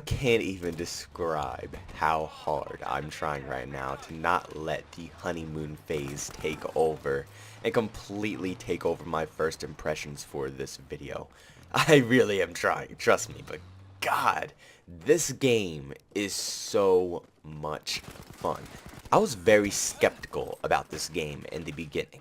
can't even describe how hard I'm trying right now to not let the honeymoon phase take over and completely take over my first impressions for this video. I really am trying, trust me, but God, this game is so much fun. I was very skeptical about this game in the beginning.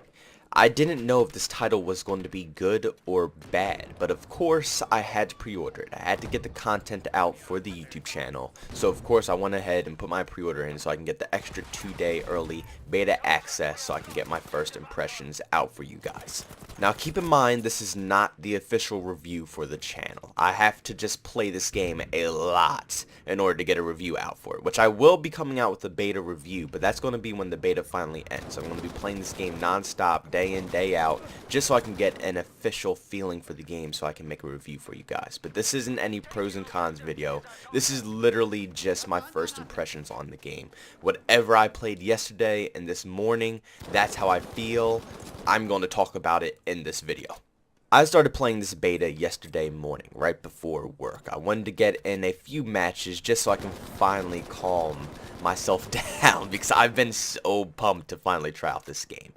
I didn't know if this title was going to be good or bad, but of course I had to pre-order it. I had to get the content out for the YouTube channel, so of course I went ahead and put my pre-order in so I can get the extra 2-day early beta access so I can get my first impressions out for you guys. Now keep in mind, this is not the official review for the channel. I have to just play this game a lot in order to get a review out for it, which I will be coming out with a beta review, but that's going to be when the beta finally ends. I'm going to be playing this game non-stop, day in, day out, just so I can get an official feeling for the game so I can make a review for you guys. But this isn't any pros and cons video. This is literally just my first impressions on the game. Whatever I played yesterday and this morning, that's how I feel. I'm going to talk about it in this video. I started playing this beta yesterday morning, right before work. I wanted to get in a few matches just so I can finally calm myself down because I've been so pumped to finally try out this game.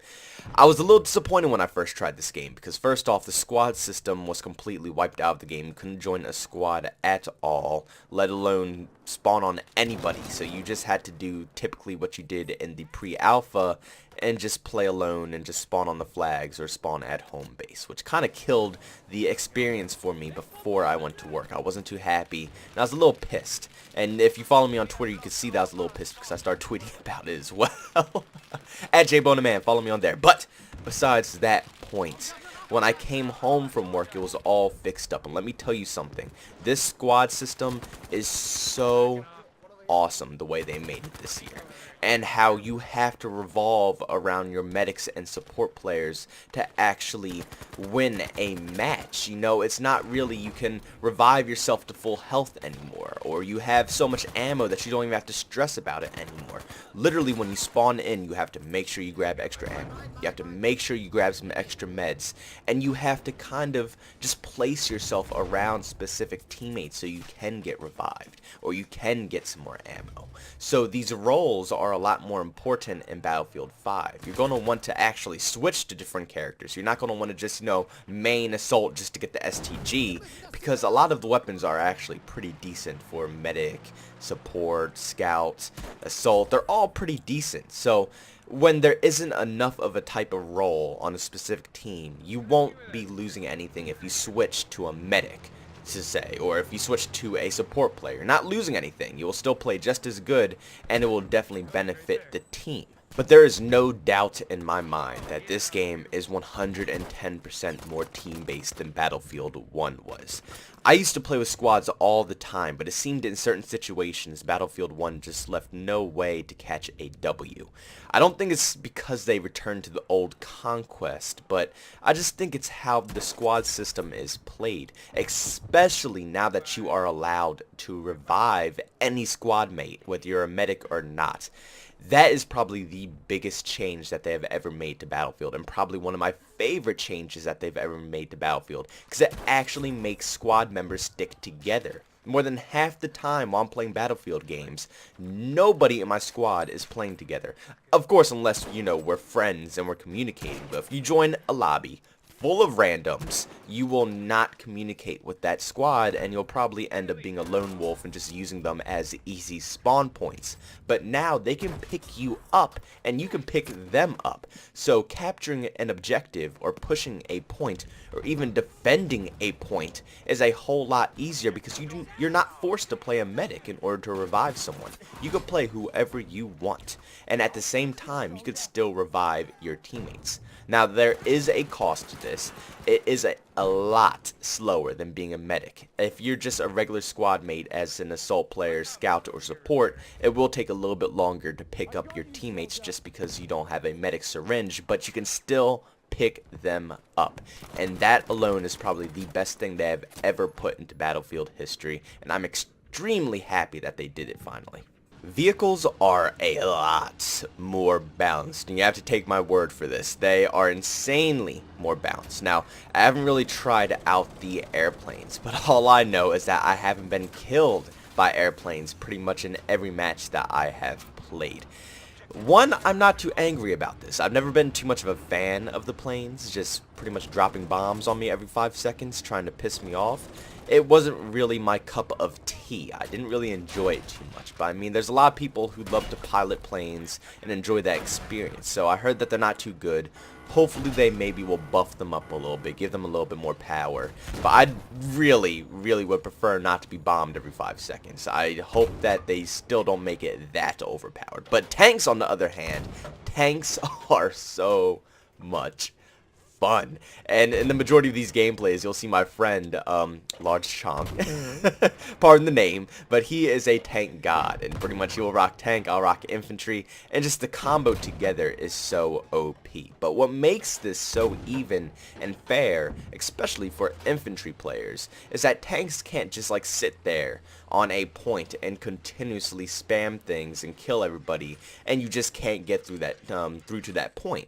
I was a little disappointed when I first tried this game because first off, the squad system was completely wiped out of the game. You couldn't join a squad at all, let alone spawn on anybody. So you just had to do typically what you did in the pre-alpha and just play alone and just spawn on the flags or spawn at home base, which kind of killed the experience for me before I went to work. I wasn't too happy and I was a little pissed. And if you follow me on Twitter, you can see that I was a little pissed because I started tweeting about it as well. At JBonaman, follow me on there. But besides that point, when I came home from work, it was all fixed up. And let me tell you something. This squad system is so awesome the way they made it this year, and how you have to revolve around your medics and support players to actually win a match. You know, it's not really you can revive yourself to full health anymore, or you have so much ammo that you don't even have to stress about it anymore. Literally, when you spawn in, you have to make sure you grab extra ammo. You have to make sure you grab some extra meds, and you have to kind of just place yourself around specific teammates so you can get revived, or you can get some more ammo. So these roles are a lot more important in Battlefield 5. You're going to want to actually switch to different characters. You're not going to want to just, you know, main assault just to get the STG, because a lot of the weapons are actually pretty decent for medic, support, scout, assault. They're all pretty decent. So when there isn't enough of a type of role on a specific team, you won't be losing anything if you switch to a medic, to say, or if you switch to a support player. Not losing anything. You will still play just as good, and it will definitely benefit the team. But there is no doubt in my mind that this game is 110% more team-based than Battlefield 1 was. I used to play with squads all the time, but it seemed in certain situations Battlefield 1 just left no way to catch a W. I don't think it's because they returned to the old Conquest, but I just think it's how the squad system is played, especially now that you are allowed to revive any squad mate, whether you're a medic or not. That is probably the biggest change that they have ever made to Battlefield, and probably one of my favorite changes that they've ever made to Battlefield, because it actually makes squad members stick together. More than half the time while I'm playing Battlefield games, nobody in my squad is playing together. Of course, unless, you know, we're friends and we're communicating, but if you join a lobby full of randoms, you will not communicate with that squad, and you'll probably end up being a lone wolf and just using them as easy spawn points. But now they can pick you up, and you can pick them up. So capturing an objective, or pushing a point, or even defending a point is a whole lot easier because you're not forced to play a medic in order to revive someone. You can play whoever you want, and at the same time, you could still revive your teammates. Now, there is a cost to this. It is a lot slower than being a medic. If you're just a regular squad mate as an assault player, scout, or support, it will take a little bit longer to pick up your teammates just because you don't have a medic syringe, but you can still pick them up. And that alone is probably the best thing they have ever put into Battlefield history, and I'm extremely happy that they did it finally. Vehicles are a lot more balanced, and you have to take my word for this. They are insanely more balanced. Now, I haven't really tried out the airplanes, but all I know is that I haven't been killed by airplanes pretty much in every match that I have played. One, I'm not too angry about this. I've never been too much of a fan of the planes, just pretty much dropping bombs on me every 5 seconds, trying to piss me off. It wasn't really my cup of tea. I didn't really enjoy it too much. But I mean, there's a lot of people who love to pilot planes and enjoy that experience. So I heard that they're not too good. Hopefully they maybe will buff them up a little bit, give them a little bit more power. But I really would prefer not to be bombed every 5 seconds. I hope that they still don't make it that overpowered. But tanks, on the other hand, tanks are so much fun. And in the majority of these gameplays, you'll see my friend, Large Chomp, pardon the name, but he is a tank god, and pretty much he will rock tank, I'll rock infantry, and just the combo together is so OP. But what makes this so even and fair, especially for infantry players, is that tanks can't just like sit there on a point and continuously spam things and kill everybody, and you just can't get through that through to that point.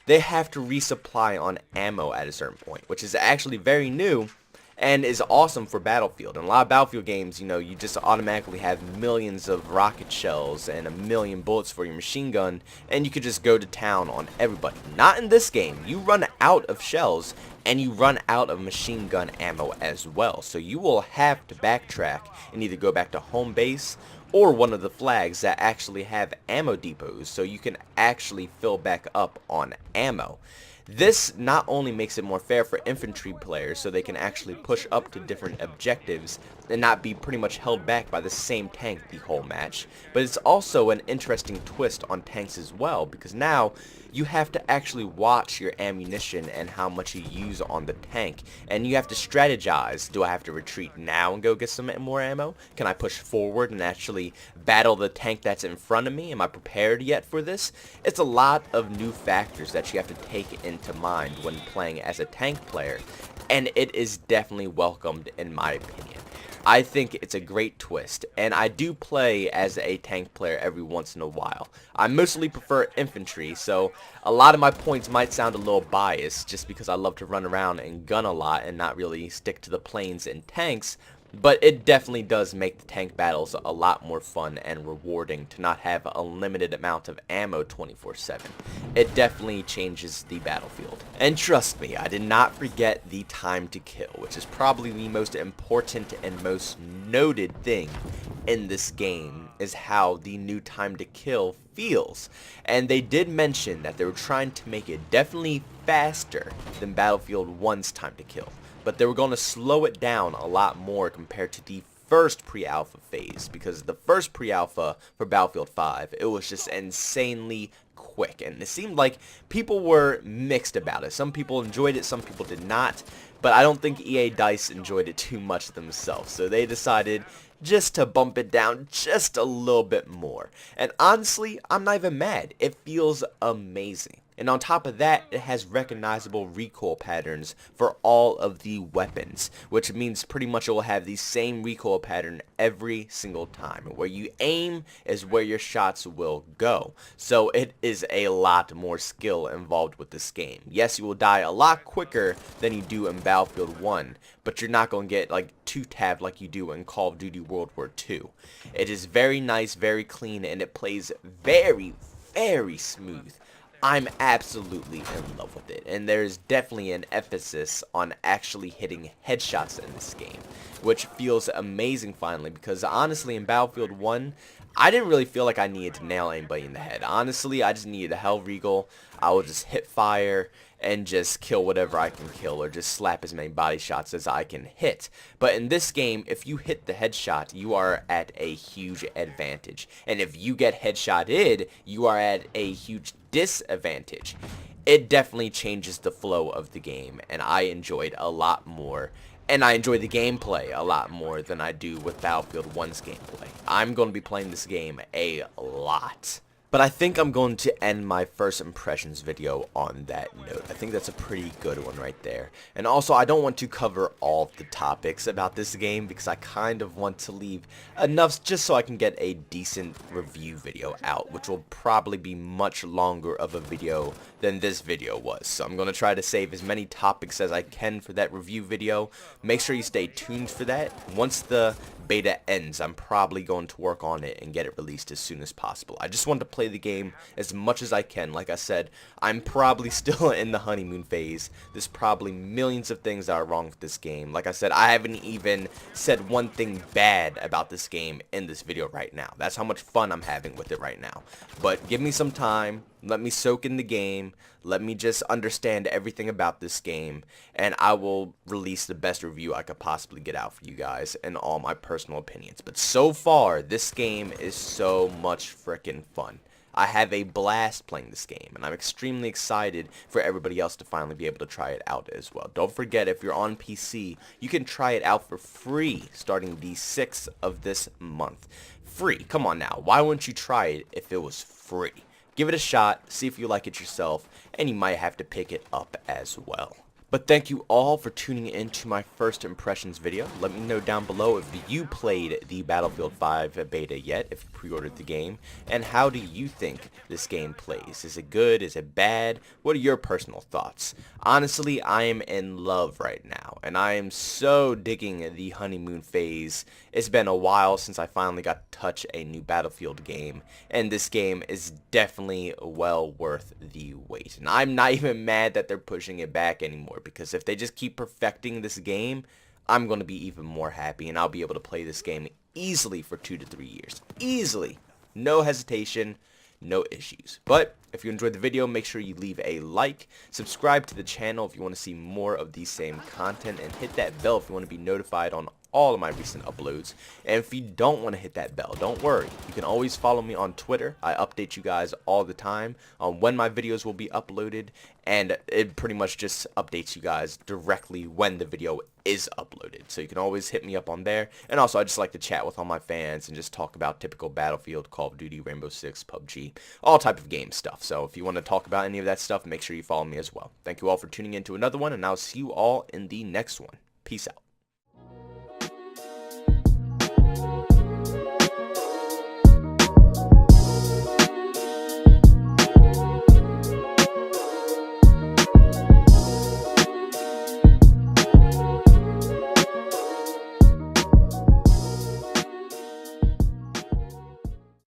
They have to resupply on ammo at a certain point, which is actually very new and is awesome for Battlefield. In a lot of Battlefield games, you know, you just automatically have millions of rocket shells and a million bullets for your machine gun, and you could just go to town on everybody. Not in this game. You run out of shells, and you run out of machine gun ammo as well. So you will have to backtrack and either go back to home base or one of the flags that actually have ammo depots so you can actually fill back up on ammo. This not only makes it more fair for infantry players so they can actually push up to different objectives and not be pretty much held back by the same tank the whole match, but it's also an interesting twist on tanks as well, because now you have to actually watch your ammunition and how much you use on the tank, and you have to strategize. Do I have to retreat now and go get some more ammo? Can I push forward and actually battle the tank that's in front of me? Am I prepared yet for this? It's a lot of new factors that you have to take into mind when playing as a tank player, and it is definitely welcomed in my opinion. I think it's a great twist, and I do play as a tank player every once in a while. I mostly prefer infantry, so a lot of my points might sound a little biased just because I love to run around and gun a lot and not really stick to the planes and tanks, but it definitely does make the tank battles a lot more fun and rewarding to not have a limited amount of ammo 24/7. It definitely changes the battlefield. And trust me, I did not forget the time to kill, which is probably the most important and most noted thing in this game, is how the new time to kill feels. And they did mention that they were trying to make it definitely faster than Battlefield 1's time to kill, but they were going to slow it down a lot more compared to the first pre-alpha phase, because the first pre-alpha for Battlefield 5, it was just insanely quick, and it seemed like people were mixed about it. Some people enjoyed it, some people did not, but I don't think EA DICE enjoyed it too much themselves, so they decided just to bump it down just a little bit more. And honestly, I'm not even mad. It feels amazing. And on top of that, it has recognizable recoil patterns for all of the weapons, which means pretty much it will have the same recoil pattern every single time. Where you aim is where your shots will go. So it is a lot more skill involved with this game. Yes, you will die a lot quicker than you do in Battlefield 1, but you're not going to get like two-tabbed like you do in Call of Duty World War II. It is very nice, very clean, and it plays very smooth. I'm absolutely in love with it, and there's definitely an emphasis on actually hitting headshots in this game, which feels amazing finally, because honestly in Battlefield 1, I didn't really feel like I needed to nail anybody in the head. Honestly, I just needed a Hell Regal. I would just hit fire and just kill whatever I can kill, or just slap as many body shots as I can hit. But in this game, if you hit the headshot, you are at a huge advantage. And if you get headshotted, you are at a huge disadvantage. It definitely changes the flow of the game, and I enjoyed a lot more. And I enjoy the gameplay a lot more than I do with Battlefield 1's gameplay. I'm going to be playing this game a lot. But I think I'm going to end my first impressions video on that note. I think that's a pretty good one right there. And also, I don't want to cover all of the topics about this game because I kind of want to leave enough just so I can get a decent review video out, which will probably be much longer of a video than this video was. So I'm going to try to save as many topics as I can for that review video. Make sure you stay tuned for that. Once the beta ends, I'm probably going to work on it and get it released as soon as possible. I just want to play the game as much as I can. Like I said, I'm probably still in the honeymoon phase. There's probably millions of things that are wrong with this game. Like I said, I haven't even said one thing bad about this game in this video right now. That's how much fun I'm having with it right now. But give me some time. Let me soak in the game. Let me just understand everything about this game, and I will release the best review I could possibly get out for you guys and all my personal opinions. But so far, this game is so much freaking fun. I have a blast playing this game, and I'm extremely excited for everybody else to finally be able to try it out as well. Don't forget, if you're on PC, you can try it out for free starting the 6th of this month. Free. Come on now. Why wouldn't you try it if it was free? Give it a shot, see if you like it yourself, and you might have to pick it up as well. But thank you all for tuning in to my first impressions video. Let me know down below if you played the Battlefield 5 beta yet, if you pre-ordered the game, and how do you think this game plays? Is it good? Is it bad? What are your personal thoughts? Honestly, I am in love right now, and I am so digging the honeymoon phase. It's been a while since I finally got to touch a new Battlefield game, and this game is definitely well worth the wait. And I'm not even mad that they're pushing it back anymore, because if they just keep perfecting this game, I'm going to be even more happy, and I'll be able to play this game easily for 2 to 3 years. Easily. No hesitation, no issues. But if you enjoyed the video, make sure you leave a like, subscribe to the channel if you want to see more of the same content, and hit that bell if you want to be notified on all of my recent uploads. And if you don't want to hit that bell, don't worry. You can always follow me on Twitter. I update you guys all the time on when my videos will be uploaded, and it pretty much just updates you guys directly when the video is uploaded. So you can always hit me up on there. And also, I just like to chat with all my fans and just talk about typical Battlefield, Call of Duty, Rainbow Six, PUBG, all type of game stuff. So if you want to talk about any of that stuff, make sure you follow me as well. Thank you all for tuning in to another one, and I'll see you all in the next one. Peace out.